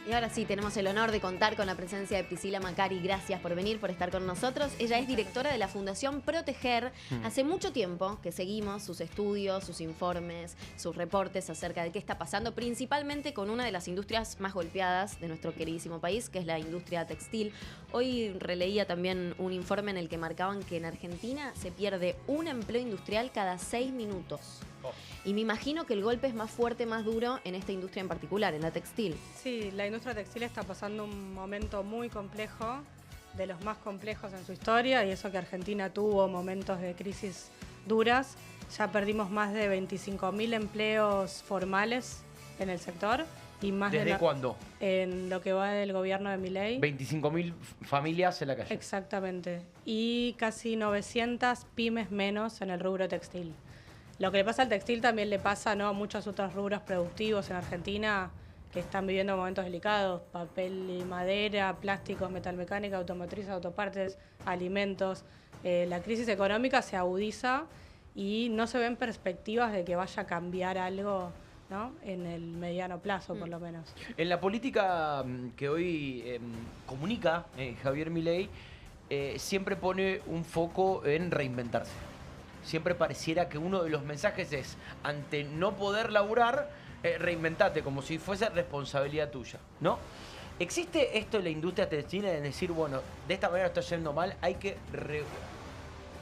Y ahora sí, tenemos el honor de contar con la presencia de Priscila Macari. Gracias por venir, por estar con nosotros. Ella es directora de la Fundación Proteger. Hace mucho tiempo que seguimos sus estudios, sus informes, sus reportes acerca de qué está pasando, principalmente con una de las industrias más golpeadas de nuestro queridísimo país, que es la industria textil. Hoy releía también un informe en el que marcaban que en Argentina se pierde un empleo industrial cada 6 minutos. Y me imagino que el golpe es más fuerte, más duro en esta industria en particular, en la textil. Sí, la industria textil está pasando un momento muy complejo, de los más complejos en su historia, y eso que Argentina tuvo momentos de crisis duras. Ya perdimos más de 25.000 empleos formales en el sector. Y más ¿Desde cuándo? En lo que va del gobierno de Milei. 25.000 familias en la calle. Exactamente. Y casi 900 pymes menos en el rubro textil. Lo que le pasa al textil también le pasa, ¿no?, a muchos otros rubros productivos en Argentina que están viviendo momentos delicados: papel y madera, plásticos, metalmecánica, automotriz, autopartes, alimentos. La crisis económica se agudiza y no se ven perspectivas de que vaya a cambiar algo, ¿no?, en el mediano plazo, por lo menos. En la política que hoy comunica Javier Milei, siempre pone un foco en reinventarse. Siempre pareciera que uno de los mensajes es, ante no poder laburar, reinventate, como si fuese responsabilidad tuya, ¿no? ¿Existe esto en la industria textil de decir, bueno, de esta manera está yendo mal, hay que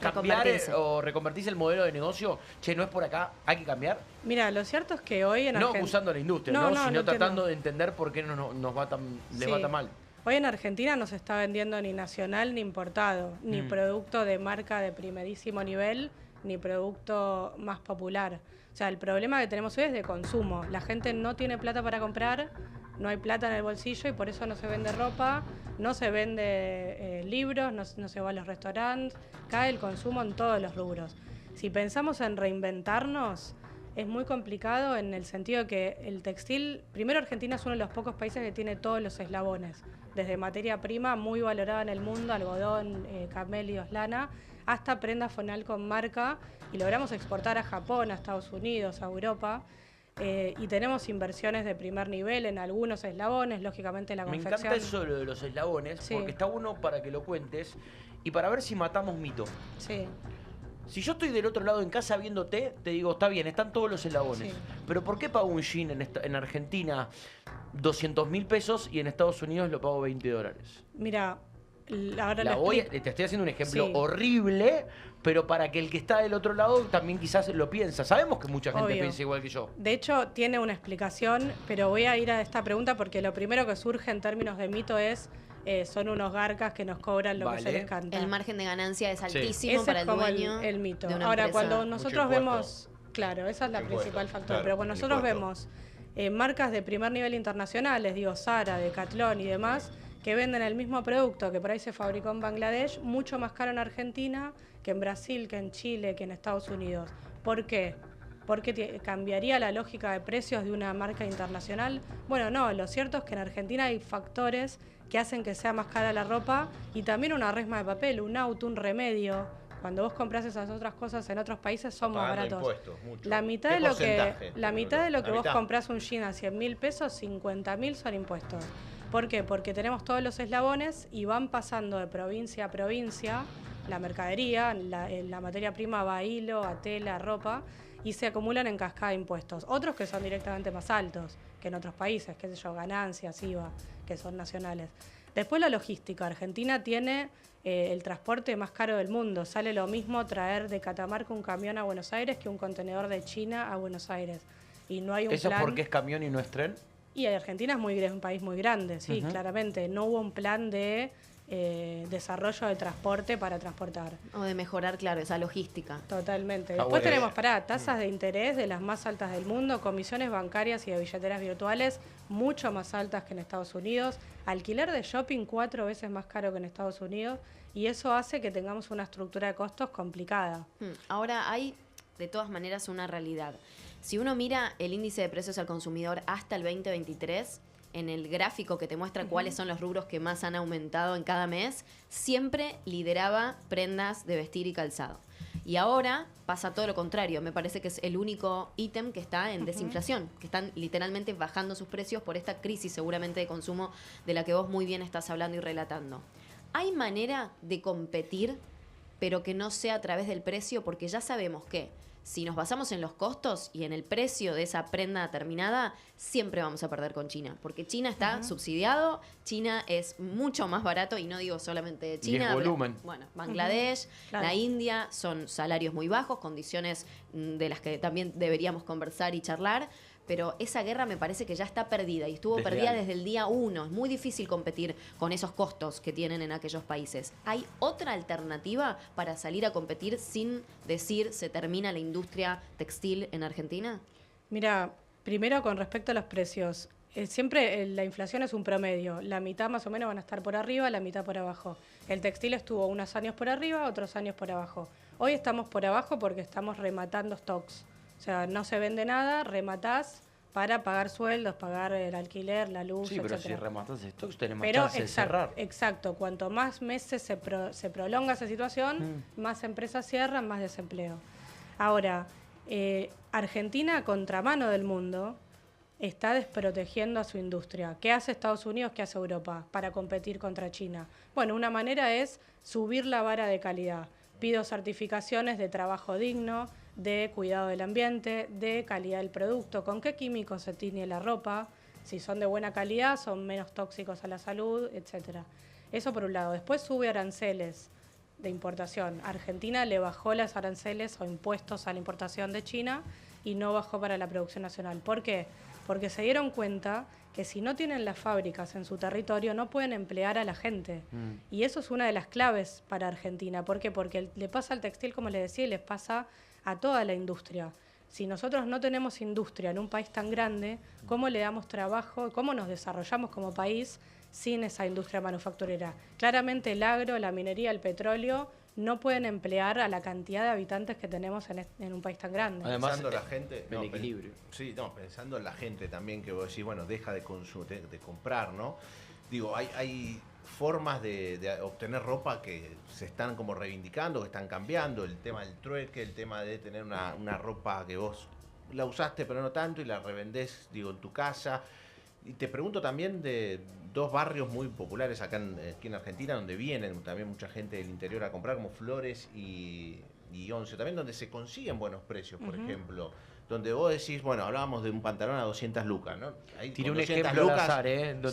cambiar o reconvertirse el modelo de negocio? Che, no es por acá, hay que cambiar. Mira, lo cierto es que hoy en Argentina... No acusando a la industria, sino tratando de entender por qué les va tan mal. Hoy en Argentina no se está vendiendo ni nacional ni importado, ni producto de marca de primerísimo nivel, ni producto más popular. O sea, el problema que tenemos hoy es de consumo. La gente no tiene plata para comprar, no hay plata en el bolsillo y por eso no se vende ropa, no se vende libros, no se va a los restaurantes. Cae el consumo en todos los rubros. Si pensamos en reinventarnos, es muy complicado en el sentido que el textil... Primero, Argentina es uno de los pocos países que tiene todos los eslabones, desde materia prima muy valorada en el mundo, algodón, camellos, lana, hasta prenda fonal con marca, y logramos exportar a Japón, a Estados Unidos, a Europa, y tenemos inversiones de primer nivel en algunos eslabones, lógicamente la confección. Me encanta eso de los eslabones, porque está bueno para que lo cuentes y para ver si matamos mito. Sí. Si yo estoy del otro lado en casa viéndote, te digo, está bien, están todos los eslabones. Sí. Pero ¿por qué pago un jean en Argentina 200.000 pesos y en Estados Unidos lo pago $20? Mira, ahora te estoy haciendo un ejemplo horrible, pero para que el que está del otro lado también quizás lo piensa. Sabemos que mucha gente piensa igual que yo. De hecho, tiene una explicación, pero voy a ir a esta pregunta porque lo primero que surge en términos de mito es... son unos garcas que nos cobran lo que se les canta. El margen de ganancia es altísimo para el dueño. El mito. De una Ahora, empresa. Cuando nosotros vemos, claro, esa es la principal factor, claro, pero cuando nosotros vemos marcas de primer nivel internacionales, digo Zara, Decathlon y demás, que venden el mismo producto que por ahí se fabricó en Bangladesh, mucho más caro en Argentina que en Brasil, que en Chile, que en Estados Unidos. ¿Por qué? ¿Porque cambiaría la lógica de precios de una marca internacional? Bueno, no, lo cierto es que en Argentina hay factores que hacen que sea más cara la ropa y también una resma de papel, un auto, un remedio. Cuando vos compras esas otras cosas en otros países son más baratos. La mitad de lo que vos comprás un jean a 100.000 pesos, 50.000 son impuestos. ¿Por qué? Porque tenemos todos los eslabones y van pasando de provincia a provincia la mercadería, la materia prima va a hilo, a tela, a ropa, y se acumulan en cascada de impuestos. Otros que son directamente más altos que en otros países, qué sé yo, ganancias, IVA, que son nacionales. Después la logística. Argentina tiene el transporte más caro del mundo. Sale lo mismo traer de Catamarca un camión a Buenos Aires que un contenedor de China a Buenos Aires. Y no hay un ¿Eso porque es camión y no es tren? Y Argentina es un país muy grande, sí, claramente. No hubo un plan de desarrollo de transporte para transportar. O de mejorar, claro, esa logística. Totalmente. Después tenemos tasas de interés de las más altas del mundo, comisiones bancarias y de billeteras virtuales mucho más altas que en Estados Unidos, alquiler de shopping 4 veces más caro que en Estados Unidos, y eso hace que tengamos una estructura de costos complicada. Ahora hay, de todas maneras, una realidad. Si uno mira el índice de precios al consumidor hasta el 2023... en el gráfico que te muestra cuáles son los rubros que más han aumentado en cada mes, siempre lideraba prendas de vestir y calzado. Y ahora pasa todo lo contrario. Me parece que es el único ítem que está en desinflación, que están literalmente bajando sus precios por esta crisis seguramente de consumo de la que vos muy bien estás hablando y relatando. ¿Hay manera de competir, pero que no sea a través del precio? Porque ya sabemos que si nos basamos en los costos y en el precio de esa prenda terminada, siempre vamos a perder con China. Porque China está subsidiado, China es mucho más barato, y no digo solamente China. Y es volumen. Bueno, Bangladesh, la India, son salarios muy bajos, condiciones de las que también deberíamos conversar y charlar. Pero esa guerra me parece que ya está perdida y estuvo perdida desde el día 1. Es muy difícil competir con esos costos que tienen en aquellos países. ¿Hay otra alternativa para salir a competir sin decir se termina la industria textil en Argentina? Mira, primero con respecto a los precios. Siempre la inflación es un promedio. La mitad más o menos van a estar por arriba, la mitad por abajo. El textil estuvo unos años por arriba, otros años por abajo. Hoy estamos por abajo porque estamos rematando stocks. O sea, no se vende nada, rematás para pagar sueldos, pagar el alquiler, la luz, Sí, pero etcétera. si rematás stocks tenés más chance de cerrar. Exacto, cuanto más meses se prolonga esa situación, más empresas cierran, más desempleo. Ahora, Argentina, a contramano del mundo, está desprotegiendo a su industria. ¿Qué hace Estados Unidos? ¿Qué hace Europa para competir contra China? Bueno, una manera es subir la vara de calidad. Pido certificaciones de trabajo digno, de cuidado del ambiente, de calidad del producto, con qué químicos se tiñe la ropa, si son de buena calidad, son menos tóxicos a la salud, etcétera. Eso por un lado. Después sube aranceles de importación. Argentina le bajó las aranceles o impuestos a la importación de China y no bajó para la producción nacional. ¿Por qué? Porque se dieron cuenta que si no tienen las fábricas en su territorio no pueden emplear a la gente. Y eso es una de las claves para Argentina. ¿Por qué? Porque le pasa al textil, como les decía, y les pasa a toda la industria. Si nosotros no tenemos industria en un país tan grande, ¿cómo le damos trabajo? ¿Cómo nos desarrollamos como país sin esa industria manufacturera? Claramente el agro, la minería, el petróleo no pueden emplear a la cantidad de habitantes que tenemos en un país tan grande. Además, pensando la gente, el equilibrio. Sí, no, pensando en la gente también, que vos decís, bueno, deja de comprar, ¿no? Digo, hay formas de obtener ropa que se están como reivindicando, que están cambiando, el tema del trueque, el tema de tener una ropa que vos la usaste pero no tanto y la revendés, digo, en tu casa. Y te pregunto también de dos barrios muy populares aquí en Argentina, donde vienen también mucha gente del interior a comprar, como Flores y Once, también donde se consiguen buenos precios, por ejemplo. Donde vos decís, bueno, hablábamos de un pantalón a 200 lucas, ¿no? Ahí tiré un ejemplo al azar,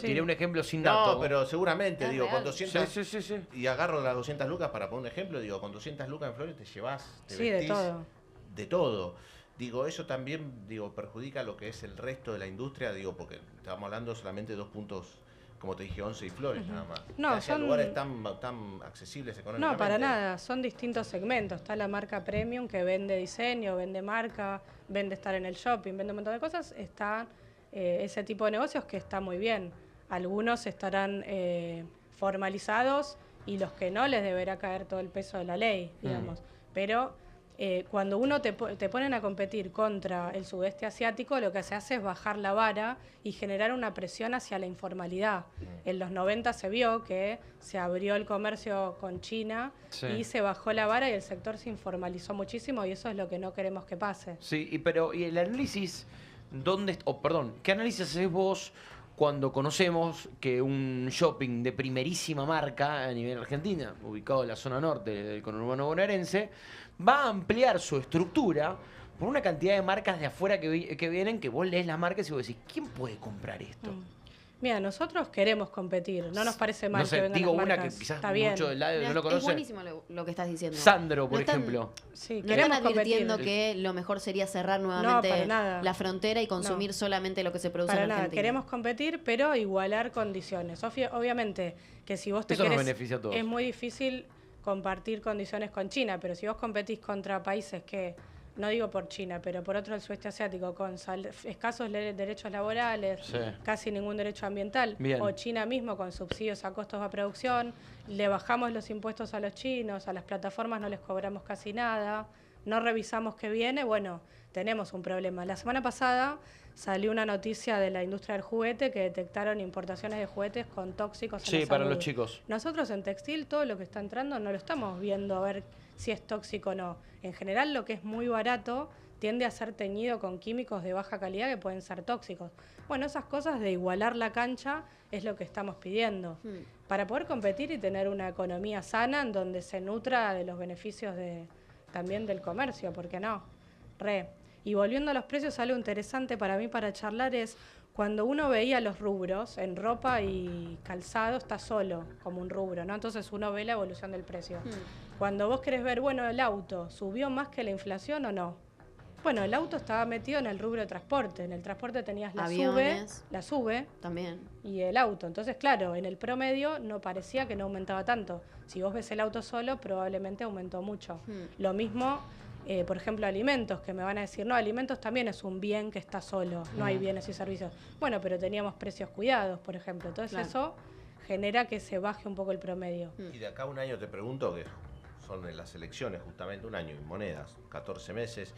tiré un ejemplo sin dato. No, pero seguramente, digo, real. con 200... Sí. Y agarro las 200 lucas para poner un ejemplo, digo, con 200 lucas en Flores te llevas, te Sí, vestís de todo. de todo. Digo, eso también, digo, perjudica lo que es el resto de la industria, digo, porque estamos hablando solamente de 2 puntos, como te dije, Once y Flores, nada más. No, son lugares tan accesibles económicamente. No, para nada, son distintos segmentos. Está la marca premium que vende diseño, vende marca, vende estar en el shopping, vende un montón de cosas. Está ese tipo de negocios que está muy bien. Algunos estarán formalizados y los que no les deberá caer todo el peso de la ley, digamos. Pero cuando uno te ponen a competir contra el sudeste asiático, lo que se hace es bajar la vara y generar una presión hacia la informalidad. En los 90 se vio que se abrió el comercio con China y se bajó la vara y el sector se informalizó muchísimo y eso es lo que no queremos que pase. Sí, pero ¿y el análisis? ¿Qué análisis haces vos cuando conocemos que un shopping de primerísima marca a nivel Argentina, ubicado en la zona norte del conurbano bonaerense, va a ampliar su estructura por una cantidad de marcas de afuera que vienen, que vos lees las marcas y vos decís, ¿quién puede comprar esto? Mira, nosotros queremos competir, no nos parece mal que vengan digo las una marcas. que quizás Está bien. mucho del lado no lo conoce. Es buenísimo lo que estás diciendo. Sandro, por No están- ejemplo. Sí, No queremos están advirtiendo competir. que lo mejor sería cerrar para nuevamente nada. la frontera y consumir No. solamente lo que se produce Para en nada, Argentina. queremos competir, pero igualar condiciones. Obviamente que si vos te Eso nos querés, beneficia a todos. es muy difícil compartir condiciones con China, pero si vos competís contra países que, no digo por China, pero por otro del sudeste asiático, con escasos derechos laborales, Sí. casi ningún derecho ambiental, Bien. o China mismo con subsidios a costos de producción, le bajamos los impuestos a los chinos, a las plataformas no les cobramos casi nada, no revisamos qué viene, bueno, tenemos un problema. La semana pasada salió una noticia de la industria del juguete que detectaron importaciones de juguetes con tóxicos en la Sí, para salud. los chicos. Nosotros en textil todo lo que está entrando no lo estamos viendo a ver si es tóxico o no. En general, lo que es muy barato tiende a ser teñido con químicos de baja calidad que pueden ser tóxicos. Bueno, esas cosas de igualar la cancha es lo que estamos pidiendo. Para poder competir y tener una economía sana en donde se nutra de los beneficios también del comercio, ¿por qué no? Y volviendo a los precios, algo interesante para mí para charlar es cuando uno veía los rubros en ropa y calzado, está solo como un rubro, ¿no? Entonces uno ve la evolución del precio. Cuando vos querés ver, bueno, el auto, ¿subió más que la inflación o no? Bueno, el auto estaba metido en el rubro de transporte. En el transporte tenías la SUBE también y el auto. Entonces, claro, en el promedio no parecía que no aumentaba tanto. Si vos ves el auto solo, probablemente aumentó mucho. Lo mismo, por ejemplo, alimentos, que me van a decir, no, alimentos también es un bien que está solo, no hay bienes y servicios. Bueno, pero teníamos precios cuidados, por ejemplo. Entonces eso genera que se baje un poco el promedio. Y de acá a un año te pregunto, que son en las elecciones justamente un año y monedas, 14 meses.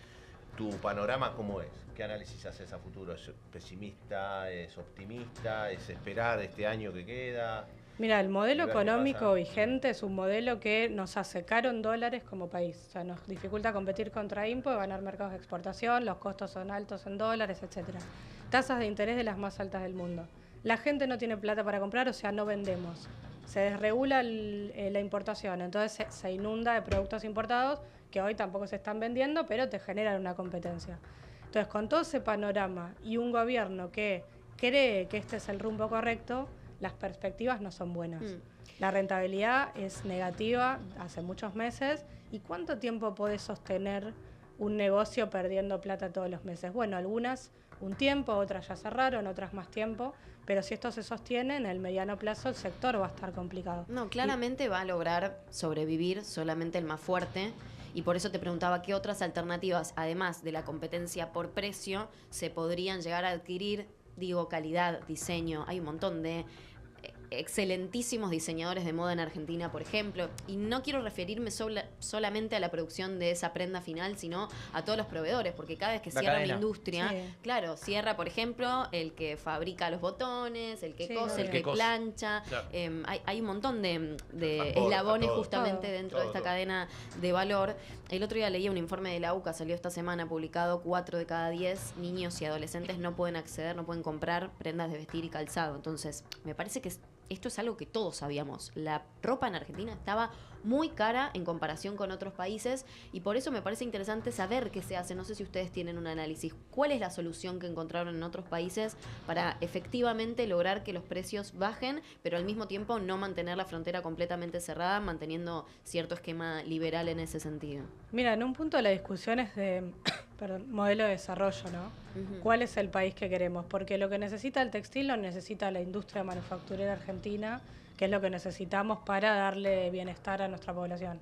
¿Tu panorama cómo es? ¿Qué análisis haces a futuro? ¿Es pesimista? ¿Es optimista? ¿Es esperar este año que queda? Mira, el modelo económico vigente es un modelo que nos hace caro en dólares como país. O sea, nos dificulta competir contra INPO, ganar mercados de exportación, los costos son altos en dólares, etcétera. Tasas de interés de las más altas del mundo. La gente no tiene plata para comprar, o sea, no vendemos. Se desregula la importación, entonces se inunda de productos importados que hoy tampoco se están vendiendo, pero te generan una competencia. Entonces, con todo ese panorama y un gobierno que cree que este es el rumbo correcto, las perspectivas no son buenas. La rentabilidad es negativa hace muchos meses. ¿Y cuánto tiempo podés sostener un negocio perdiendo plata todos los meses? Bueno, algunas un tiempo, otras ya cerraron, otras más tiempo, pero si esto se sostiene, en el mediano plazo el sector va a estar complicado. No, claramente va a lograr sobrevivir solamente el más fuerte. Y por eso te preguntaba qué otras alternativas, además de la competencia por precio, se podrían llegar a adquirir. Digo, calidad, diseño. Hay un montón de excelentísimos diseñadores de moda en Argentina, por ejemplo, y no quiero referirme solamente a la producción de esa prenda final, sino a todos los proveedores, porque cada vez que cierra una industria, claro, cierra, por ejemplo, el que fabrica los botones, el que cose, el que plancha, hay un montón de eslabones justamente dentro de esta cadena de valor. El otro día leía un informe de la UCA, salió esta semana publicado, 4 de cada 10 niños y adolescentes no pueden acceder, no pueden comprar prendas de vestir y calzado. Entonces, me parece que esto es algo que todos sabíamos. La ropa en Argentina estaba muy cara en comparación con otros países y por eso me parece interesante saber qué se hace. No sé si ustedes tienen un análisis. ¿Cuál es la solución que encontraron en otros países para efectivamente lograr que los precios bajen, pero al mismo tiempo no mantener la frontera completamente cerrada, manteniendo cierto esquema liberal en ese sentido? Mira, en un punto la discusión es de modelo de desarrollo, ¿no? ¿Cuál es el país que queremos? Porque lo que necesita el textil lo necesita la industria manufacturera argentina, que es lo que necesitamos para darle bienestar a nuestra población.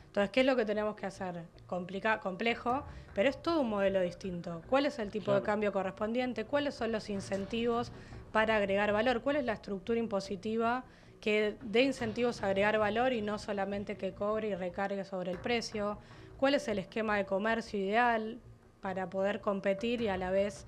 Entonces, ¿qué es lo que tenemos que hacer? Complejo, pero es todo un modelo distinto. ¿Cuál es el tipo de cambio correspondiente? ¿Cuáles son los incentivos para agregar valor? ¿Cuál es la estructura impositiva que dé incentivos a agregar valor y no solamente que cobre y recargue sobre el precio? ¿Cuál es el esquema de comercio ideal para poder competir y a la vez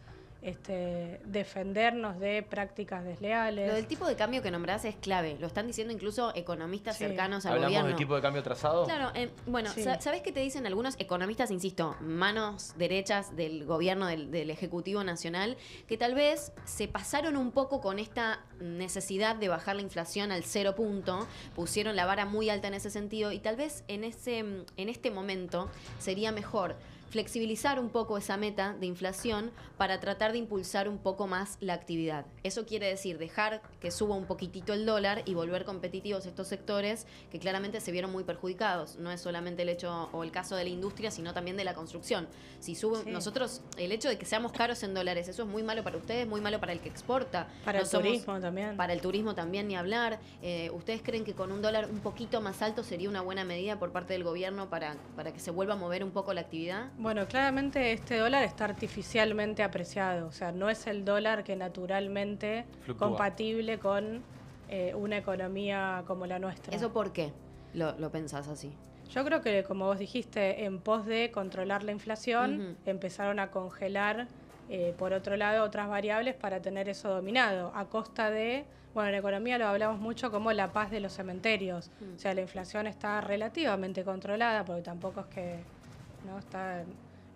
defendernos de prácticas desleales? Lo del tipo de cambio que nombrás es clave. Lo están diciendo incluso economistas cercanos al gobierno. ¿Hablamos del tipo de cambio trazado? Claro, bueno, ¿sabés qué te dicen algunos economistas, insisto, manos derechas del gobierno, del Ejecutivo Nacional, que tal vez se pasaron un poco con esta necesidad de bajar la inflación al 0 punto, pusieron la vara muy alta en ese sentido y tal vez en este momento sería mejor flexibilizar un poco esa meta de inflación para tratar de impulsar un poco más la actividad. Eso quiere decir dejar que suba un poquitito el dólar y volver competitivos estos sectores que claramente se vieron muy perjudicados. No es solamente el hecho o el caso de la industria, sino también de la construcción. Si sube, nosotros, el hecho de que seamos caros en dólares, eso es muy malo para ustedes, muy malo para el que exporta. Para el turismo también. Para el turismo también, ni hablar. ¿Ustedes creen que con un dólar un poquito más alto sería una buena medida por parte del gobierno para que se vuelva a mover un poco la actividad? Bueno, claramente este dólar está artificialmente apreciado, o sea, no es el dólar que naturalmente fluctúa, compatible con una economía como la nuestra. ¿Eso por qué lo pensás así? Yo creo que, como vos dijiste, en pos de controlar la inflación, empezaron a congelar por otro lado, otras variables para tener eso dominado, a costa de, bueno, en economía lo hablamos mucho como la paz de los cementerios. O sea, la inflación está relativamente controlada, porque tampoco es que no está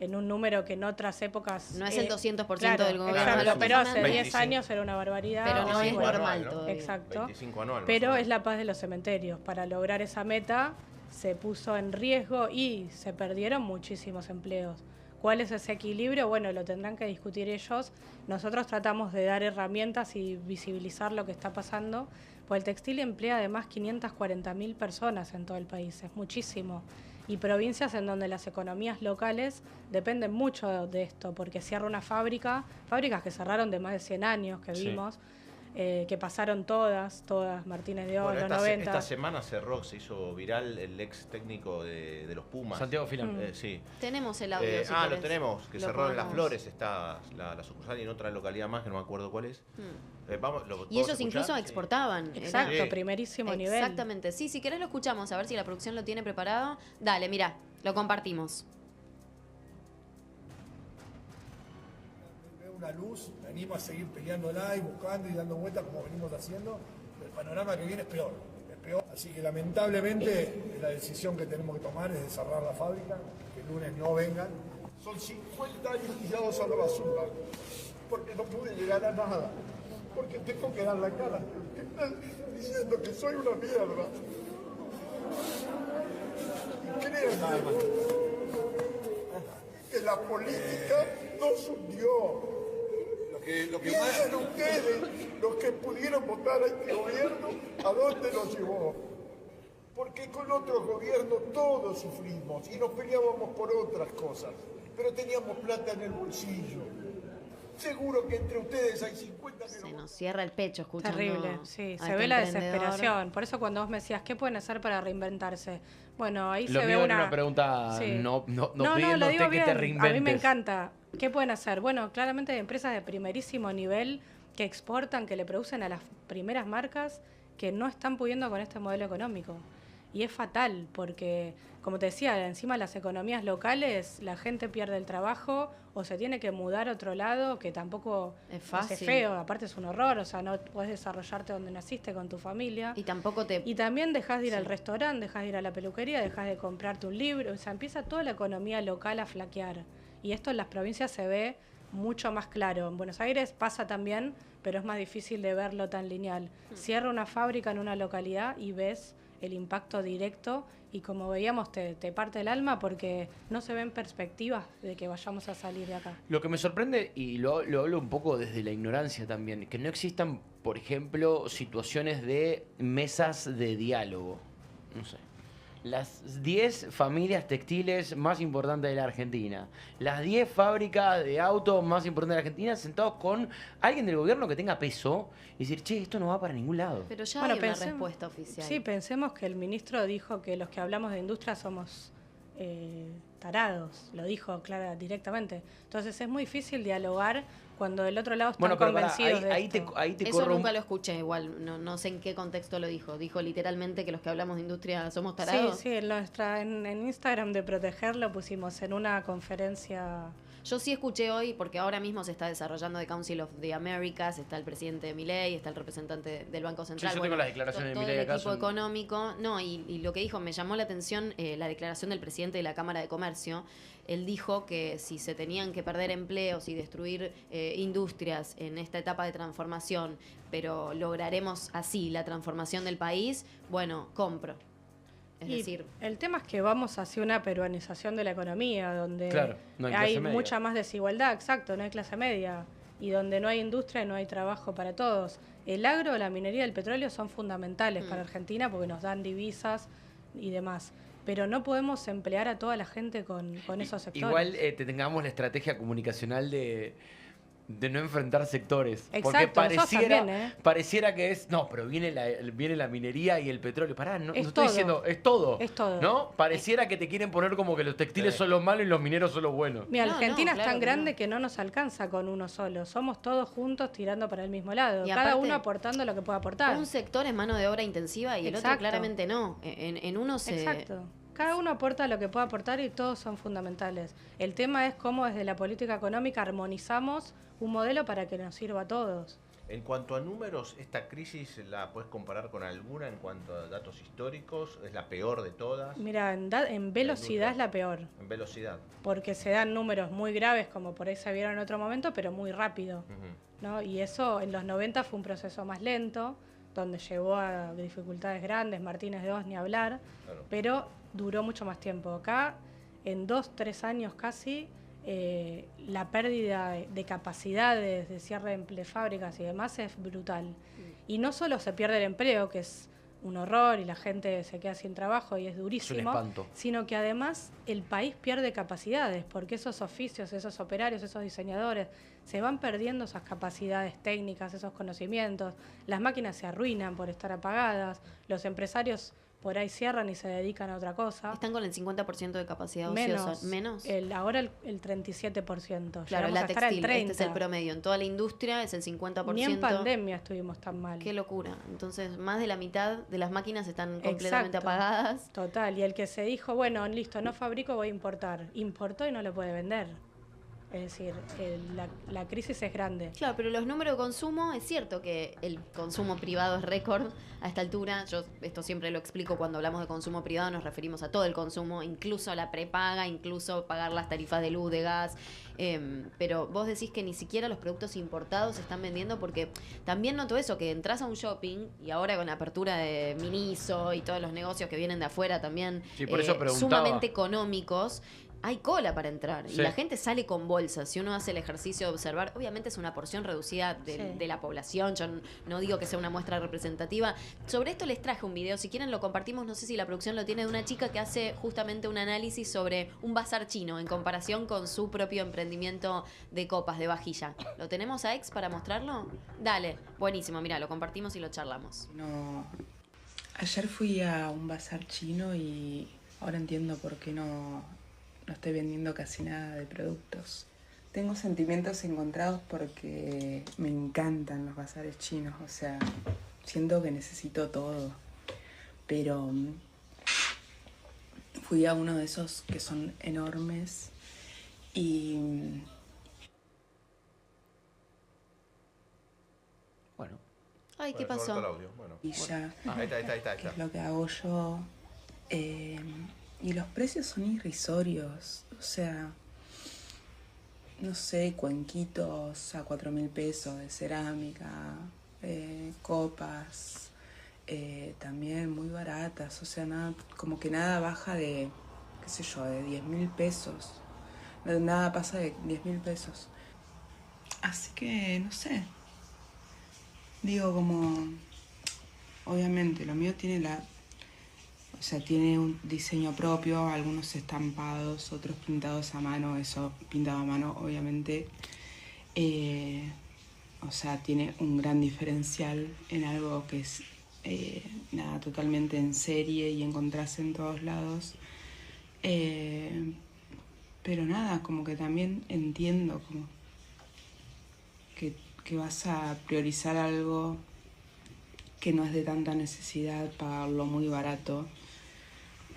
en un número que en otras épocas... No es el 200% claro, del gobierno. Exacto, pero hace 10 25. años era una barbaridad. Pero no es bueno, normal todavía. Exacto. 25 anual, Pero es la paz de los cementerios. Para lograr esa meta se puso en riesgo y se perdieron muchísimos empleos. ¿Cuál es ese equilibrio? Bueno, lo tendrán que discutir ellos. Nosotros tratamos de dar herramientas y visibilizar lo que está pasando, porque el textil emplea además 540.000 personas en todo el país, es muchísimo. Y provincias en donde las economías locales dependen mucho de esto, porque cierra una fábricas que cerraron de más de 100 años, que vimos, que pasaron todas, Martínez de Oro, los 90. Esta semana cerró, se hizo viral el ex técnico de los Pumas. Santiago Filán. Sí. Tenemos el audio. si Lo querés. tenemos, que Lo cerró en Las podemos- Flores, está la sucursal y en otra localidad más, que no me acuerdo cuál es. Mm. ¿lo Y podemos ellos escuchar? incluso Sí. exportaban. Exacto, Sí. primerísimo nivel. Exactamente. Sí, si querés lo escuchamos, a ver si la producción lo tiene preparado. Dale, mira, lo compartimos. Veo una luz, venimos a seguir peleándola y buscando y dando vueltas como venimos haciendo. El panorama que viene es peor, Así que lamentablemente la decisión que tenemos que tomar es de cerrar la fábrica, que el lunes no vengan. Son 50 años tirados a la basura, porque no pude llegar a nada, porque tengo que dar la cara, que están diciendo que soy una mierda. Y créanme que la política nos hundió. Piensen ustedes, los que pudieron votar a este gobierno, ¿a dónde nos llevó? Porque con otros gobiernos todos sufrimos y nos peleábamos por otras cosas, pero teníamos plata en el bolsillo. Seguro que entre ustedes hay 50 que Se no... nos cierra el pecho escuchando. Terrible, sí, a se este ve la emprendedor. desesperación. Por eso cuando vos me decías, ¿qué pueden hacer para reinventarse? Bueno, ahí Lo se ve mío era una... una pregunta Sí. no lo pidiéndote digo que bien. te reinventes. A mí me encanta. ¿Qué pueden hacer? Bueno, claramente hay empresas de primerísimo nivel que exportan, que le producen a las primeras marcas que no están pudiendo con este modelo económico. Y es fatal porque, como te decía, encima las economías locales, la gente pierde el trabajo o se tiene que mudar a otro lado, que tampoco Es fácil. feo, aparte es un horror, o sea, no puedes desarrollarte donde naciste con tu familia. Y tampoco te... Y también dejas de ir al restaurante, dejas de ir a la peluquería, dejas de comprarte un libro, o sea, empieza toda la economía local a flaquear. Y esto en las provincias se ve mucho más claro. En Buenos Aires pasa también, pero es más difícil de verlo tan lineal. Cierra una fábrica en una localidad y ves el impacto directo y como veíamos te parte el alma porque no se ven perspectivas de que vayamos a salir de acá. Lo que me sorprende, y lo hablo un poco desde la ignorancia también, que no existan, por ejemplo, situaciones de mesas de diálogo. No sé. Las 10 familias textiles más importantes de la Argentina, las 10 fábricas de autos más importantes de la Argentina, sentados con alguien del gobierno que tenga peso y decir, che, esto no va para ningún lado. Pero ya Bueno, hay una pensemos- respuesta oficial. Sí, pensemos que el ministro dijo que los que hablamos de industria somos tarados, lo dijo clara directamente. Entonces es muy difícil dialogar cuando del otro lado están Bueno, pero pará, convencidos de ahí esto. te Eso corro un- nunca lo escuché, igual, no sé en qué contexto lo dijo. Dijo literalmente que los que hablamos de industria somos Sí, tarados. sí, en Instagram de Proteger lo pusimos en una conferencia. Yo sí escuché hoy, porque ahora mismo se está desarrollando The Council of the Americas, está el presidente de Milei, está el representante del Banco Central. Sí, yo tengo las declaraciones de todo Milei el acá, equipo son- económico. No, y lo que dijo, me llamó la atención la declaración del presidente de la Cámara de Comercio. Él dijo que si se tenían que perder empleos y destruir industrias en esta etapa de transformación, pero lograremos así la transformación del país, bueno, compro. Es Y decir, el tema es que vamos hacia una peruanización de la economía, donde Claro, no hay clase media. mucha más desigualdad, exacto, no hay clase media, y donde no hay industria y no hay trabajo para todos. El agro, la minería y el petróleo son fundamentales para Argentina porque nos dan divisas y demás. Pero no podemos emplear a toda la gente con esos sectores. Igual te tengamos la estrategia comunicacional de no enfrentar sectores. Porque Exacto, nosotros también, pareciera que es. No, pero viene la minería y el petróleo. Pará, no Es estoy todo. diciendo. Es todo. Es todo. ¿No? Pareciera que te quieren poner como que los textiles son los malos y los mineros son los buenos. Mira, No, Argentina no, es claro tan que grande no. que no nos alcanza con uno solo. Somos todos juntos tirando para el mismo lado. Y Cada aparte, uno aportando lo que pueda aportar. un sector es mano de obra intensiva y el otro Exacto. claramente no. En uno se... Exacto. Cada uno aporta lo que puede aportar y todos son fundamentales. El tema es cómo desde la política económica armonizamos un modelo para que nos sirva a todos. En cuanto a números, ¿esta crisis la puedes comparar con alguna en cuanto a datos históricos? ¿Es la peor de todas? Mira, en velocidad es la peor. En velocidad. Porque se dan números muy graves, como por ahí se vieron en otro momento, pero muy rápido. ¿No? Y eso en los 90 fue un proceso más lento, donde llevó a dificultades grandes, Martínez de Oz ni hablar, claro. Pero duró mucho más tiempo. Acá, en 2-3 años casi, la pérdida de capacidades, de cierre de fábricas y demás es brutal. Y no solo se pierde el empleo, que es un horror y la gente se queda sin trabajo y es durísimo, es un espanto, sino que además el país pierde capacidades, porque esos oficios, esos operarios, esos diseñadores, se van perdiendo esas capacidades técnicas, esos conocimientos, las máquinas se arruinan por estar apagadas, los empresarios por ahí cierran y se dedican a otra cosa. Están con el 50% de capacidad ociosa. ¿Menos? Ahora el 37%. Claro, llegamos la a estar al textil, 30%. este es el promedio. En toda la industria es el 50%. Ni en pandemia estuvimos tan mal. Qué locura. Entonces, más de la mitad de las máquinas están completamente apagadas. Total. Y el que se dijo, bueno, listo, no fabrico, voy a importar. Importó y no lo puede vender. Es decir, la crisis es grande. Claro, pero los números de consumo, es cierto que el consumo privado es récord a esta altura. Yo esto siempre lo explico cuando hablamos de consumo privado, nos referimos a todo el consumo, incluso a la prepaga, incluso pagar las tarifas de luz, de gas. Pero vos decís que ni siquiera los productos importados se están vendiendo, porque también noto eso, que entras a un shopping y ahora con la apertura de Miniso y todos los negocios que vienen de afuera también, sí, por eso sumamente económicos, hay cola para entrar. Sí. Y la gente sale con bolsas. Si uno hace el ejercicio de observar, obviamente es una porción reducida de la población. Yo no digo que sea una muestra representativa. Sobre esto les traje un video. Si quieren lo compartimos. No sé si la producción lo tiene, de una chica que hace justamente un análisis sobre un bazar chino en comparación con su propio emprendimiento de copas, de vajilla. ¿Lo tenemos a Ex para mostrarlo? Dale. Buenísimo. Mira, lo compartimos y lo charlamos. No. Ayer fui a un bazar chino y ahora entiendo por qué no estoy vendiendo casi nada de productos. Tengo sentimientos encontrados porque me encantan los bazares chinos, o sea, siento que necesito todo. Pero fui a uno de esos que son enormes y... Bueno. Ay, ¿qué pasó? Bueno. Y ya, Ahí está. que es lo que hago yo. Y los precios son irrisorios, o sea, no sé, cuenquitos a 4.000 pesos de cerámica, copas, también muy baratas, o sea, nada, como que nada baja de, qué sé yo, de 10.000 pesos, nada pasa de 10.000 pesos. Así que, no sé, digo como, obviamente, lo mío tiene o sea, tiene un diseño propio, algunos estampados, otros pintados a mano, eso pintado a mano, obviamente. O sea, tiene un gran diferencial en algo que es totalmente en serie y encontrarse en todos lados. Pero nada, como que también entiendo como que vas a priorizar algo que no es de tanta necesidad, pagarlo muy barato.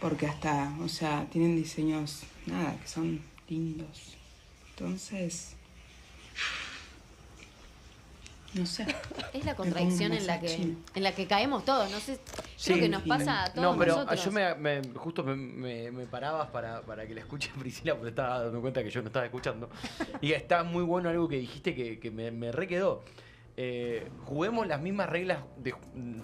Porque hasta, o sea, tienen diseños, que son lindos. Entonces, no sé. Es la contradicción en la que caemos todos. No sé, creo que nos pasa a todos. No, pero nosotros. yo justo me parabas para que la escuche Priscila, porque estaba dando cuenta que yo no estaba escuchando. Y está muy bueno algo que dijiste que me re quedó. Juguemos las mismas reglas de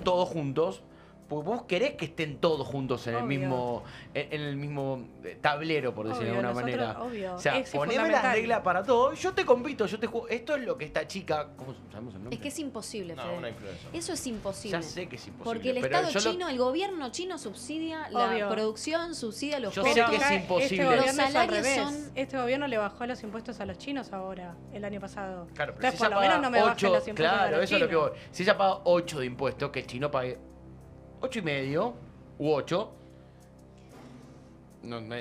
todos juntos. Porque vos querés que estén todos juntos en el mismo tablero, por decirlo de alguna manera. Obvio. O sea, poneme las reglas para todos, yo te compito, yo te juego. Esto es lo que esta chica, ¿cómo sabemos el nombre? Es que es imposible, Fede. Una influencer. Eso es imposible. Ya sé que es imposible. Porque el Estado chino, el gobierno chino subsidia la producción, subsidia los costos. Yo sé que es imposible. Los salarios son... Este gobierno le bajó los impuestos a los chinos ahora, el año pasado. Claro, pero entonces, si por lo menos no me bajen los impuestos a los eso es lo que chinos. voy. Si ella paga 8 de impuestos, que el chino pague 8,5 u 8.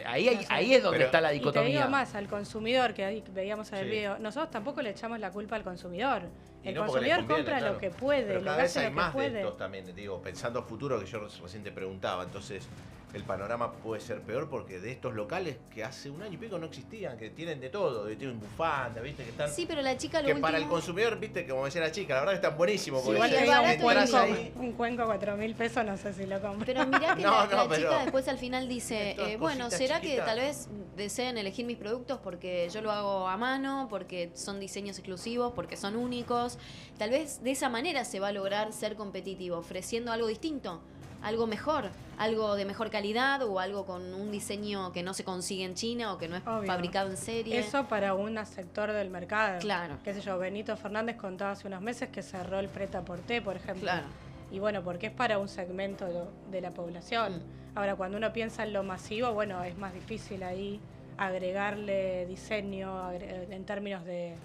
Ahí es donde está la dicotomía. Y te digo más, al consumidor, que ahí veíamos en el Sí. video, nosotros tampoco le echamos la culpa al consumidor. Y El no porque les consumidor conviene, compra claro. lo que puede, Pero lo cada que vez hace hay lo que más de puede. estos también, digo, pensando a futuro, que yo recién te preguntaba. Entonces, el panorama puede ser peor porque de estos locales que hace un año y pico no existían, que tienen de todo, que tienen bufanda, ¿viste? Que están... Sí, pero la chica lo que último... para el consumidor, ¿viste? Como decía la chica, la verdad que están buenísimos. Sí, Porque igual ya es barato entras y ahí... Un cuenco 4.000 pesos, no sé si lo compro. Pero mirá que No, la pero- chica después al final dice, Estas bueno, cositas ¿será chiquitas. que tal vez deseen elegir mis productos porque yo lo hago a mano, porque son diseños exclusivos, porque son únicos? Tal vez de esa manera se va a lograr ser competitivo, ofreciendo algo distinto, algo mejor, algo de mejor calidad o algo con un diseño que no se consigue en China o que no es Obvio. fabricado en serie. Eso para un sector del mercado. Claro. Qué sé yo, Benito Fernández contaba hace unos meses que cerró el Pret-a-Porter, por ejemplo. Claro. Y bueno, porque es para un segmento de la población. Ahora, cuando uno piensa en lo masivo, bueno, es más difícil ahí agregarle diseño en términos de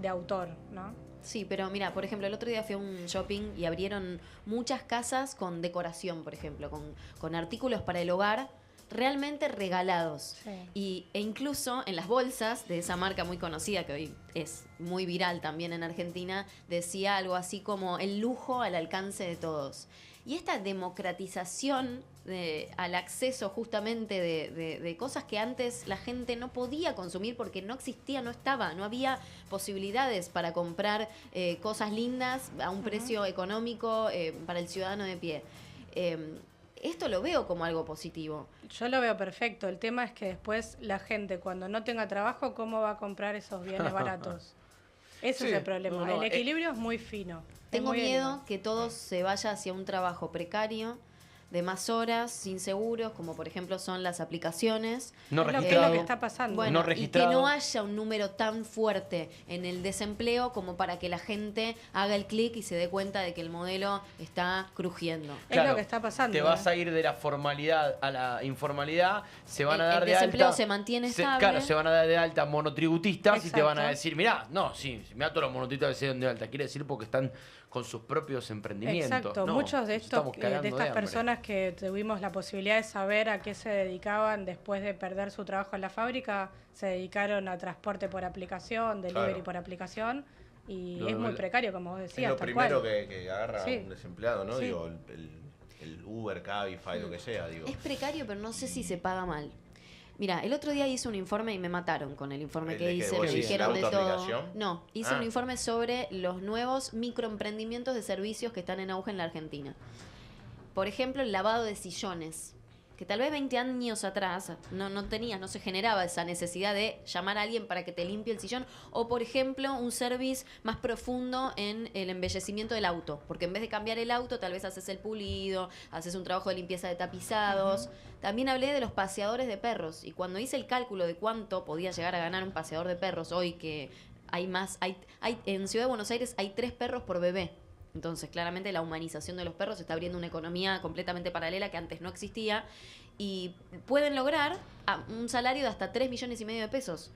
autor, ¿no? Sí, pero mira, por ejemplo, el otro día fui a un shopping y abrieron muchas casas con decoración, por ejemplo, con artículos para el hogar realmente regalados. Sí. E incluso en las bolsas de esa marca muy conocida, que hoy es muy viral también en Argentina, decía algo así como el lujo al alcance de todos. Y esta democratización al acceso justamente de cosas que antes la gente no podía consumir porque no existía, no estaba, no había posibilidades para comprar cosas lindas a un precio económico para el ciudadano de pie. Esto lo veo como algo positivo. Yo lo veo perfecto. El tema es que después la gente, cuando no tenga trabajo, ¿cómo va a comprar esos bienes baratos? Ese Sí, es el problema. no, el equilibrio es muy fino. Tengo es muy miedo delgado. que todo se vaya hacia un trabajo precario, de más horas, sin seguros, como por ejemplo son las aplicaciones. No Es lo que registrado. está pasando. Bueno, No y que registrado. no haya un número tan fuerte en el desempleo como para que la gente haga el clic y se dé cuenta de que el modelo está crujiendo. Es lo que está pasando, Te vas ¿eh? a ir de la formalidad a la informalidad, se van a El dar de desempleo alta. se mantiene estable. Claro, se van a dar de alta monotributistas y te van a Exacto. decir, mirá, no, sí, mirá todos los monotributistas que se dieron de alta. Quiere decir porque están con sus propios emprendimientos. Exacto, No, muchos de nos estamos estos cagando de estas hambre. personas que tuvimos la posibilidad de saber a qué se dedicaban después de perder su trabajo en la fábrica, se dedicaron a transporte por aplicación, delivery Claro. por aplicación, y Lo- es muy lo- precario, como vos Es decías. lo tal primero cual. que agarra Sí. un desempleado, ¿no? Sí. Digo, el Uber, Cabify, lo que sea, digo. Es precario, pero no sé si se paga mal. Mira, el otro día hice un informe y me mataron con el informe ¿El que de qué hice. vos Me decís, dijeron la de todo. autoaplicación? No, hice Ah. un informe sobre los nuevos microemprendimientos de servicios que están en auge en la Argentina. Por ejemplo, el lavado de sillones. Que tal vez 20 años atrás no se generaba esa necesidad de llamar a alguien para que te limpie el sillón. O, por ejemplo, un service más profundo en el embellecimiento del auto. Porque en vez de cambiar el auto, tal vez haces el pulido, haces un trabajo de limpieza de tapizados. También hablé de los paseadores de perros. Y cuando hice el cálculo de cuánto podía llegar a ganar un paseador de perros hoy, que hay más, en Ciudad de Buenos Aires hay 3 perros por bebé. Entonces, claramente la humanización de los perros está abriendo una economía completamente paralela que antes no existía y pueden lograr un salario de hasta 3,5 millones de pesos.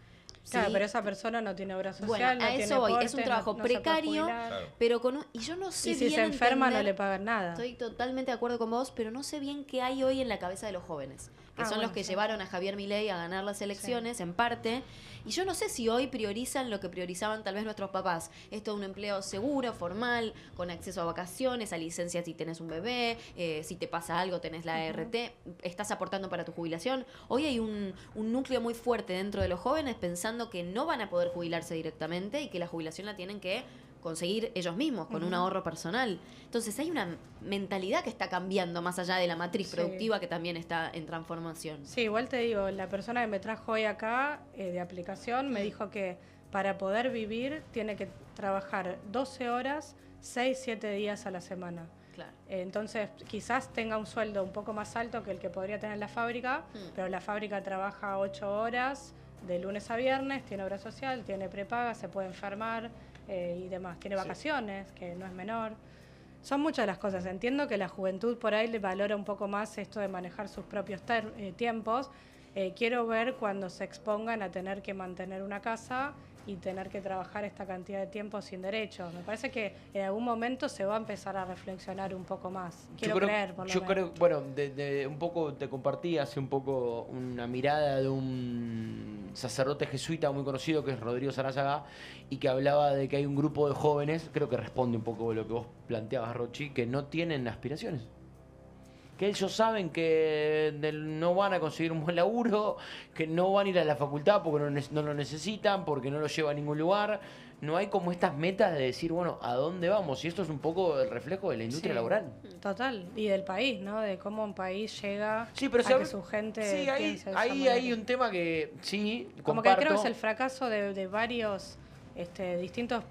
Claro, Sí. pero esa persona no tiene obra social, Bueno, no a tiene eso voy. Es un aportes, trabajo no se puede precario, jubilar. Claro. pero y yo no sé Y si bien se enferma no entender- le pagan nada. Estoy totalmente de acuerdo con vos, pero no sé bien qué hay hoy en la cabeza de los jóvenes, que son Bueno, los que sí. llevaron a Javier Milei a ganar las elecciones, en parte, y yo no sé si hoy priorizan lo que priorizaban tal vez nuestros papás. Esto de un empleo seguro, formal, con acceso a vacaciones, a licencias si tenés un bebé, si te pasa algo tenés la ART, estás aportando para tu jubilación. Hoy hay un núcleo muy fuerte dentro de los jóvenes pensando que no van a poder jubilarse directamente y que la jubilación la tienen que conseguir ellos mismos con un ahorro personal. Entonces hay una mentalidad que está cambiando más allá de la matriz Sí. productiva que también está en transformación. Sí, igual te digo, la persona que me trajo hoy acá de aplicación me dijo que para poder vivir tiene que trabajar 12 horas, 6, 7 días a la semana. Claro. Entonces, quizás tenga un sueldo un poco más alto que el que podría tener la fábrica, pero la fábrica trabaja 8 horas de lunes a viernes, tiene obra social, tiene prepaga, se puede enfermar y demás. Tiene vacaciones, que no es menor. Son muchas las cosas. Entiendo que la juventud por ahí le valora un poco más esto de manejar sus propios tiempos. Quiero ver cuando se expongan a tener que mantener una casa y tener que trabajar esta cantidad de tiempo sin derechos. Me parece que en algún momento se va a empezar a reflexionar un poco más. Quiero creer, por lo Yo menos. creo, bueno, un poco te compartí hace un poco una mirada de un sacerdote jesuita muy conocido que es Rodrigo Sarazaga y que hablaba de que hay un grupo de jóvenes, creo que responde un poco a lo que vos planteabas, Rochi, que no tienen aspiraciones. que ellos saben que no van a conseguir un buen laburo, que no van a ir a la facultad porque no lo necesitan, porque no lo lleva a ningún lugar. No hay como estas metas de decir, bueno, ¿a dónde vamos? Y esto es un poco el reflejo de la industria laboral. Total, y del país, ¿no? De cómo un país llega Sí, pero a que su gente piense de esa ahí manera. hay un tema que sí, Como comparto. que creo que es el fracaso de varios distintos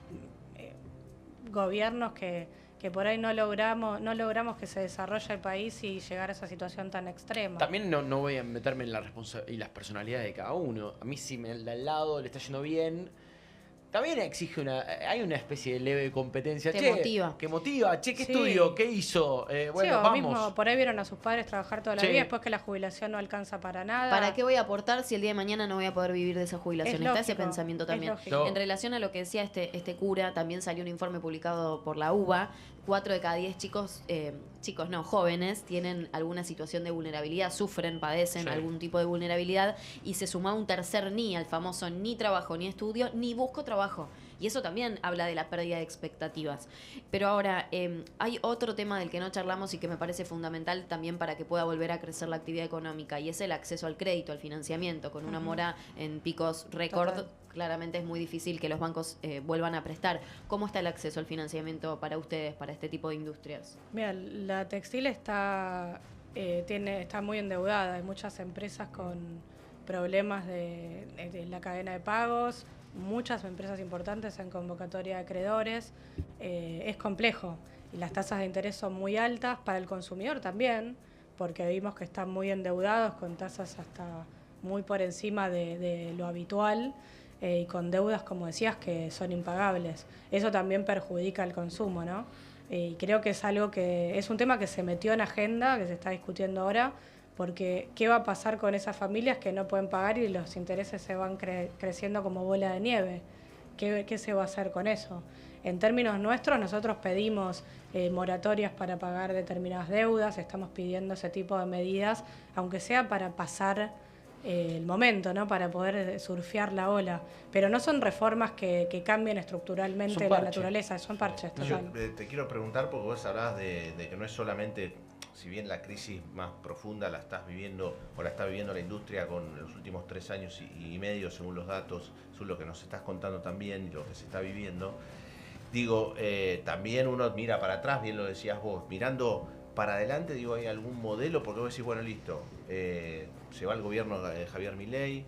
gobiernos que por ahí no logramos que se desarrolle el país y llegar a esa situación tan extrema. También no voy a meterme en y las personalidades de cada uno. A mí si al lado le está yendo bien, también hay una especie de leve competencia. Que motiva. Que motiva. Che, ¿qué Sí. estudió? ¿Qué hizo? Bueno, o vamos. mismo por ahí vieron a sus padres trabajar toda la Sí. vida, después que la jubilación no alcanza para nada. ¿Para qué voy a aportar si el día de mañana no voy a poder vivir de esa jubilación? Es Está ese lógico, pensamiento es también. lógico. En relación a lo que decía este cura, también salió un informe publicado por la UBA. 4 de cada 10 jóvenes tienen alguna situación de vulnerabilidad, sufren, padecen algún tipo de vulnerabilidad, y se suma un tercer ni, al famoso ni trabajo, ni estudio, ni busco trabajo. Y eso también habla de la pérdida de expectativas. Pero ahora, hay otro tema del que no charlamos y que me parece fundamental también para que pueda volver a crecer la actividad económica, y es el acceso al crédito, al financiamiento. Con una mora en picos récord, Total. claramente es muy difícil que los bancos vuelvan a prestar. ¿Cómo está el acceso al financiamiento para ustedes, para este tipo de industrias? Mira, la textil está muy endeudada. Hay muchas empresas con problemas de la cadena de pagos, muchas empresas importantes en convocatoria de acreedores. Es complejo y las tasas de interés son muy altas para el consumidor también, porque vimos que están muy endeudados con tasas hasta muy por encima de lo habitual. Y con deudas, como decías, que son impagables. Eso también perjudica el consumo, ¿no? Y creo que es un tema que se metió en agenda, que se está discutiendo ahora, porque ¿qué va a pasar con esas familias que no pueden pagar y los intereses se van creciendo como bola de nieve? ¿Qué se va a hacer con eso? En términos nuestros, nosotros pedimos moratorias para pagar determinadas deudas, estamos pidiendo ese tipo de medidas, aunque sea para pasar el momento, ¿no? Para poder surfear la ola. Pero no son reformas que cambien estructuralmente la naturaleza, son parches. Yo Total. te quiero preguntar, porque vos hablabas de que no es solamente, si bien la crisis más profunda la estás viviendo, o la está viviendo la industria con los últimos 3 años y medio, según los datos, según lo que nos estás contando también y lo que se está viviendo, digo, también uno mira para atrás, bien lo decías vos, mirando para adelante, digo, ¿hay algún modelo? Porque vos decís, bueno, listo, se va el gobierno de Javier Milei,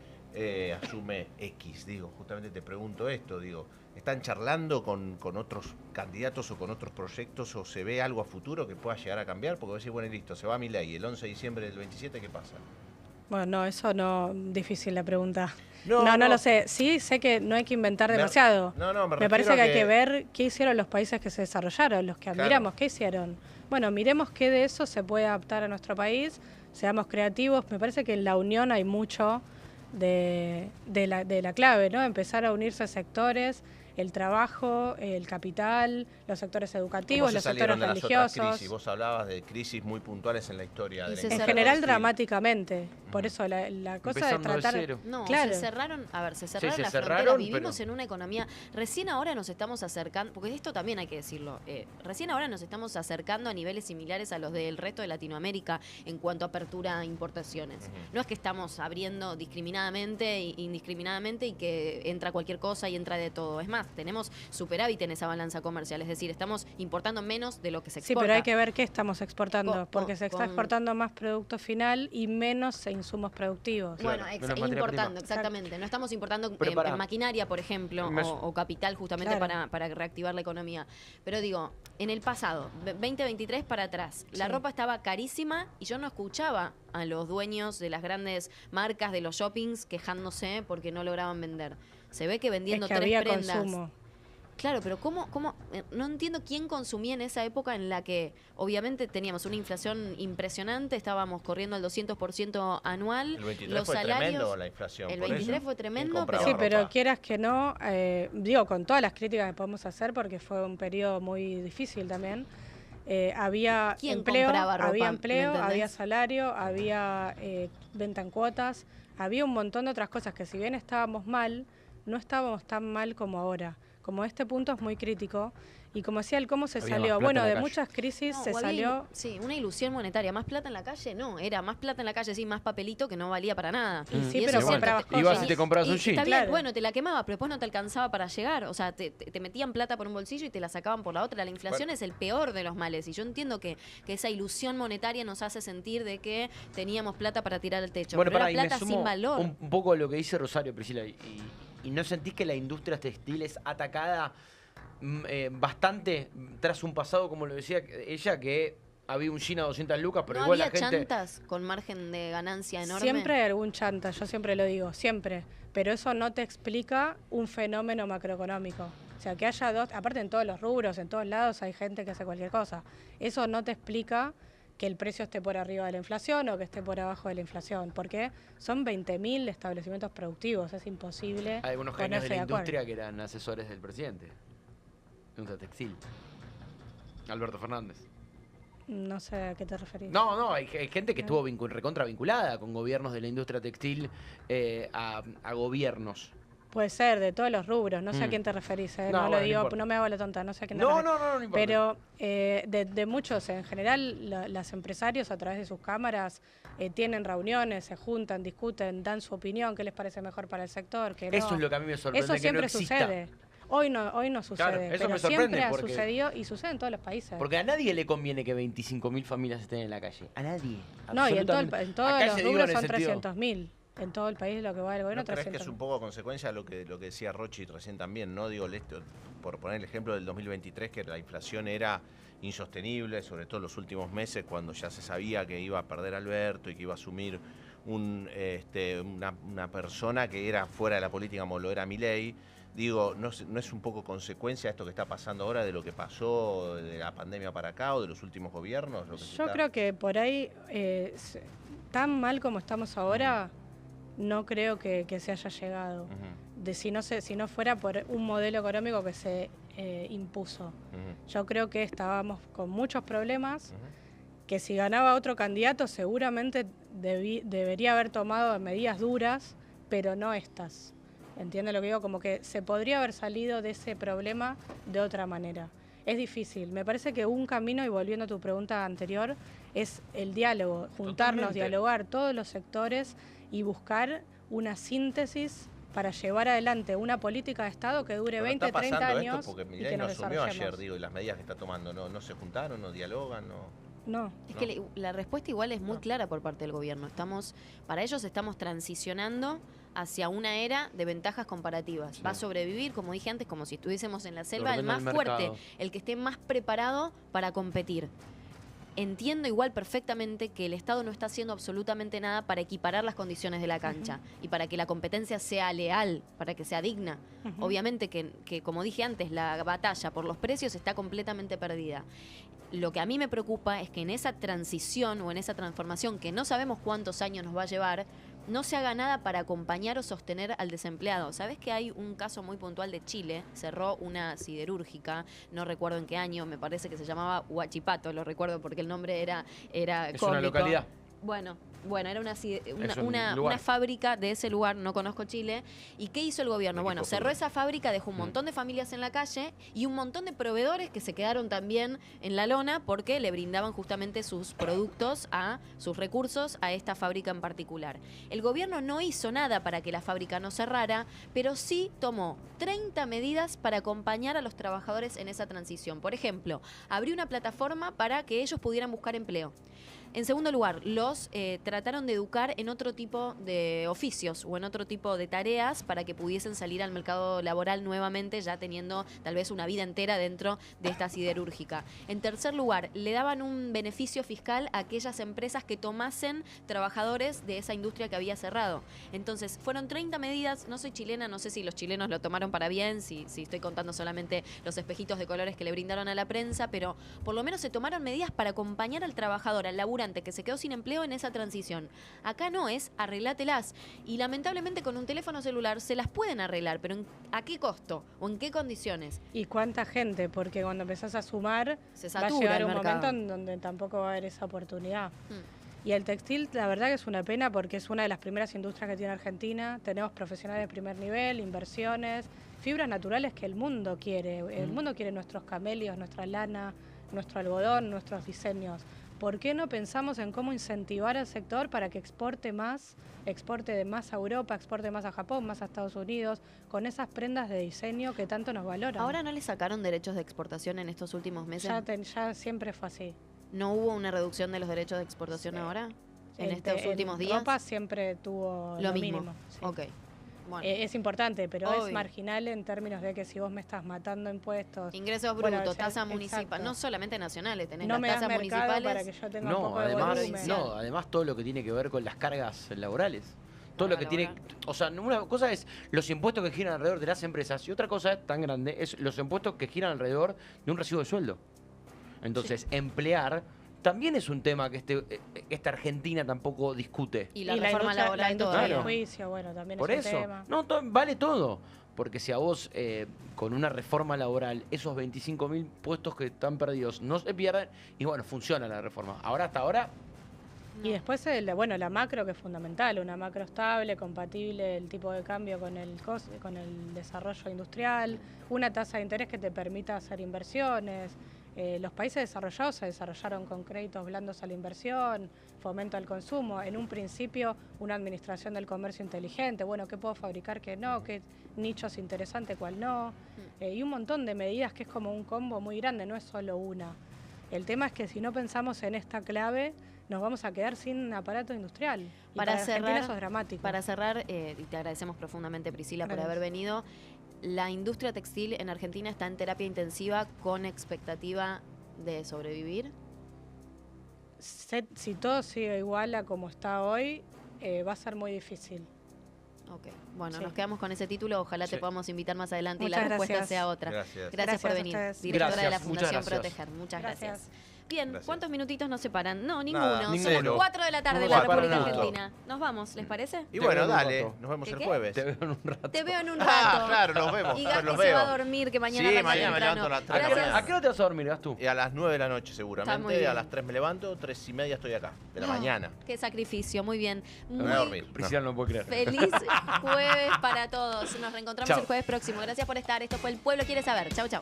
asume X, digo, justamente te pregunto esto, digo, ¿están charlando con otros candidatos o con otros proyectos, o se ve algo a futuro que pueda llegar a cambiar? Porque vos decís, bueno, listo, se va Milei, el 11 de diciembre del 27, ¿qué pasa? Bueno, no, eso no, difícil la pregunta. No, No no. lo sé. Sí, sé que no hay que inventar demasiado. Me parece que hay que ver qué hicieron los países que se desarrollaron, los que admiramos, qué hicieron. Bueno, miremos qué de eso se puede adaptar a nuestro país, seamos creativos. Me parece que en la unión hay mucho de la clave, ¿no? Empezar a unirse sectores, el trabajo, el capital, los sectores educativos, los sectores religiosos. Crisis? Vos hablabas de crisis muy puntuales en la historia. De la En industria general textil. dramáticamente. Por eso la cosa de Empezando de tratar... cero. No, Claro. se cerraron las se fronteras, cerraron, vivimos pero- en una economía, recién ahora nos estamos acercando, porque esto también hay que decirlo, recién ahora nos estamos acercando a niveles similares a los del resto de Latinoamérica en cuanto a apertura a importaciones. No es que estamos abriendo discriminadamente e indiscriminadamente y que entra cualquier cosa y entra de todo. Es más, tenemos superávit en esa balanza comercial, es decir, estamos importando menos de lo que se Sí, exporta. pero hay que ver qué estamos exportando, Con- porque se está con- exportando más producto final y menos insumos productivos. Bueno, Claro, menos materia importando, prima. exactamente. No estamos importando Pero pará. maquinaria, por ejemplo, o capital justamente Claro. para reactivar la economía. Pero digo, en el pasado, 2023 para atrás, la ropa estaba carísima y yo no escuchaba a los dueños de las grandes marcas de los shoppings quejándose porque no lograban vender. Se ve que vendiendo Es que 3 había prendas. consumo. Claro, pero ¿cómo? No entiendo quién consumía en esa época en la que obviamente teníamos una inflación impresionante, estábamos corriendo al 200% anual. El 23 los fue salarios, tremendo la inflación. el por 23 eso. fue tremendo, ¿Quién compraba Sí, ropa. pero quieras que no, digo, con todas las críticas que podemos hacer, porque fue un periodo muy difícil también, había ¿Quién empleo, compraba ropa? había ¿Me empleo, entendés? había salario, había venta en cuotas, había un montón de otras cosas que si bien estábamos mal, no estábamos tan mal como ahora. como este punto es muy crítico. Y como decía, el cómo se Había salió. más plata Bueno, en la de calle. muchas crisis No, se o había salió. sí, una ilusión monetaria. ¿Más plata en la calle? No, era más plata en la calle, sí, más papelito que no valía para nada. Y sí, eso pero siempre comprabas cosas. Ibas y te comprabas un jean. Está bien, Claro. bueno, te la quemaba, pero después no te alcanzaba para llegar. O sea, te metían plata por un bolsillo y te la sacaban por la otra. La inflación es el peor de los males. Y yo entiendo que esa ilusión monetaria nos hace sentir de que teníamos plata para tirar al techo. Bueno, pero pará, era y me plata sumo sin valor. un poco a lo que dice Rosario, Priscila. ¿Y no sentís que la industria textil es atacada bastante tras un pasado, como lo decía ella, que había un jean a 200 lucas, pero ¿No igual había la gente... chantas con margen de ganancia enorme? Siempre hay algún chanta, yo siempre lo digo, siempre. Pero eso no te explica un fenómeno macroeconómico. O sea, que haya dos, aparte en todos los rubros, en todos lados hay gente que hace cualquier cosa. Eso no te explica que el precio esté por arriba de la inflación o que esté por abajo de la inflación, porque son 20.000 establecimientos productivos, es imposible. Hay algunos genios de ponerse la acuerdo. industria que eran asesores del presidente. Industria textil. Alberto Fernández. No sé a qué te referís. No, hay gente que estuvo recontra vinculada con gobiernos de la industria textil a gobiernos. Puede ser, de todos los rubros, no sé a quién te referís, No, no bueno, lo no digo, importa. no me hago la tonta, no sé a quién te No, referís. no importa. Pero de muchos, en general, los empresarios a través de sus cámaras tienen reuniones, se juntan, discuten, dan su opinión, qué les parece mejor para el sector, qué no. Eso es lo que a mí me sorprende, Eso que siempre no exista. sucede. Hoy no sucede, Claro, eso pero me sorprende siempre ha porque- sucedido y sucede en todos los países. Porque a nadie le conviene que 25.000 familias estén en la calle. A nadie. No, y en Absolutamente. todos Acá los se digo rubros en el son sentido- 300.000. En todo el país lo que va del gobierno, ¿No crees que es 300.000. un poco consecuencia de lo que decía Rochi recién también, ¿no? Digo, por poner el ejemplo del 2023, que la inflación era insostenible, sobre todo en los últimos meses, cuando ya se sabía que iba a perder Alberto y que iba a asumir una persona que era fuera de la política como lo era Milei. Digo, ¿no es un poco consecuencia esto que está pasando ahora de lo que pasó de la pandemia para acá o de los últimos gobiernos? Yo creo que por ahí, tan mal como estamos ahora, no creo que se haya llegado. Si no fuera por un modelo económico que se impuso. Yo creo que estábamos con muchos problemas, que si ganaba otro candidato seguramente debería haber tomado medidas duras, pero no estas. ¿Entiendes lo que digo? Como que se podría haber salido de ese problema de otra manera. Es difícil. Me parece que un camino, y volviendo a tu pregunta anterior, es el diálogo, juntarnos, Totalmente. dialogar todos los sectores y buscar una síntesis para llevar adelante una política de Estado que dure Pero 20, está 30 pasando años esto porque y Milei que no nos asumió ayer, desarrollemos. digo, y las medidas que está tomando no se juntaron, no dialogan, No. Es que la respuesta igual es muy clara por parte del gobierno. Para ellos estamos transicionando hacia una era de ventajas comparativas. Sí. Va a sobrevivir, como dije antes, como si estuviésemos en la selva, el ordena más el fuerte, mercado. el que esté más preparado para competir. Entiendo igual perfectamente que el Estado no está haciendo absolutamente nada para equiparar las condiciones de la cancha y para que la competencia sea leal, para que sea digna. Obviamente que, como dije antes, la batalla por los precios está completamente perdida. Lo que a mí me preocupa es que en esa transición o en esa transformación, que no sabemos cuántos años nos va a llevar, no se haga nada para acompañar o sostener al desempleado. ¿Sabes que hay un caso muy puntual de Chile? Cerró una siderúrgica, no recuerdo en qué año, me parece que se llamaba Huachipato, lo recuerdo porque el nombre era Es cómico. una localidad. Bueno, era Es un una lugar. fábrica de ese lugar, no conozco Chile. ¿Y qué hizo el gobierno? Un Bueno, equipo cerró fútbol. esa fábrica, dejó un montón de familias en la calle y un montón de proveedores que se quedaron también en la lona porque le brindaban justamente sus productos, sus recursos a esta fábrica en particular. El gobierno no hizo nada para que la fábrica no cerrara, pero sí tomó 30 medidas para acompañar a los trabajadores en esa transición. Por ejemplo, abrió una plataforma para que ellos pudieran buscar empleo. En segundo lugar, los trataron de educar en otro tipo de oficios o en otro tipo de tareas para que pudiesen salir al mercado laboral nuevamente, ya teniendo tal vez una vida entera dentro de esta siderúrgica. En tercer lugar, le daban un beneficio fiscal a aquellas empresas que tomasen trabajadores de esa industria que había cerrado. Entonces, fueron 30 medidas, no soy chilena, no sé si los chilenos lo tomaron para bien, si estoy contando solamente los espejitos de colores que le brindaron a la prensa, pero por lo menos se tomaron medidas para acompañar al trabajador, al laburante, que se quedó sin empleo en esa transición. Acá no es arreglátelas. Y lamentablemente con un teléfono celular se las pueden arreglar, pero ¿a qué costo? ¿O en qué condiciones? ¿Y cuánta gente? Porque cuando empezás a sumar, Se va a satura llegar el un mercado. momento en donde tampoco va a haber esa oportunidad. Mm. Y el textil, la verdad que es una pena porque es una de las primeras industrias que tiene Argentina. Tenemos profesionales de primer nivel, inversiones, fibras naturales que el mundo quiere. El mundo quiere nuestros camelios, nuestra lana, nuestro algodón, nuestros diseños. ¿Por qué no pensamos en cómo incentivar al sector para que exporte más a Europa, exporte más a Japón, más a Estados Unidos, con esas prendas de diseño que tanto nos valoran? ¿Ahora no le sacaron derechos de exportación en estos últimos meses? Ya siempre fue así. ¿No hubo una reducción de los derechos de exportación ahora? ¿En estos últimos días? Europa siempre tuvo lo mínimo. mismo. Sí. Ok. Bueno. Es importante, pero Obvio. es marginal en términos de que si vos me estás matando impuestos... Ingresos bueno, brutos, tasa municipal, exacto. no solamente nacionales, tenés No las me das tasas mercado municipales. para que yo tenga un No, poco de volumen. además todo lo que tiene que ver con las cargas laborales. Todo lo que tiene, laboral. o sea, una cosa es los impuestos que giran alrededor de las empresas y otra cosa es tan grande es los impuestos que giran alrededor de un recibo de sueldo. Entonces, emplear también es un tema que esta Argentina tampoco discute. Y la reforma laboral la industria todavía. del juicio, bueno, también Por es eso, un tema. no, vale todo. Porque si a vos, con una reforma laboral, esos 25.000 puestos que están perdidos no se pierden, y bueno, funciona la reforma. Hasta ahora... Y después, la macro, que es fundamental, una macro estable, compatible el tipo de cambio con el desarrollo industrial, una tasa de interés que te permita hacer inversiones. Los países desarrollados se desarrollaron con créditos blandos a la inversión, fomento al consumo, en un principio una administración del comercio inteligente, bueno, qué puedo fabricar, qué no, qué nichos interesantes, cuál no, y un montón de medidas que es como un combo muy grande, no es solo una. El tema es que si no pensamos en esta clave, nos vamos a quedar sin aparato industrial. Y para Argentina eso es dramático. Para cerrar, y te agradecemos profundamente, Priscila, por haber venido. La industria textil en Argentina está en terapia intensiva con expectativa de sobrevivir. Si todo sigue igual a como está hoy, va a ser muy difícil. Ok, bueno, Sí. nos quedamos con ese título. Ojalá te podamos invitar más adelante Muchas y la respuesta gracias. sea otra. Gracias. Gracias por Gracias a venir. ustedes. Directora de la Gracias, muchas Fundación gracias. Proteger. Muchas Gracias. gracias. Bien, Gracias. ¿cuántos minutitos nos separan? No, ninguno. Nada, Somos ninguno. 4 de la tarde en No la va para República nada. Argentina. Nos vamos, ¿les parece? Y Te bueno, veo en un dale, rato. nos vemos ¿El el qué? jueves. Te veo en un rato. Te veo en un rato. Ah, claro, nos vemos. Y Pues Gasti los se va a veo. dormir, que mañana Sí, arranca mañana me temprano. levanto a las 3 de la Gracias. mañana. ¿A qué hora te vas a dormir, Gastú? Y a las 9 de la noche Está muy seguramente, bien. a las 3 me levanto, 3:30 estoy acá, de la No, mañana. Qué sacrificio, muy bien. Me voy a dormir. Priscila no puedo creer. Feliz jueves para todos. Nos reencontramos Chao. el jueves próximo. Gracias por estar. Esto fue El Pueblo Quiere Saber. Chau, chau.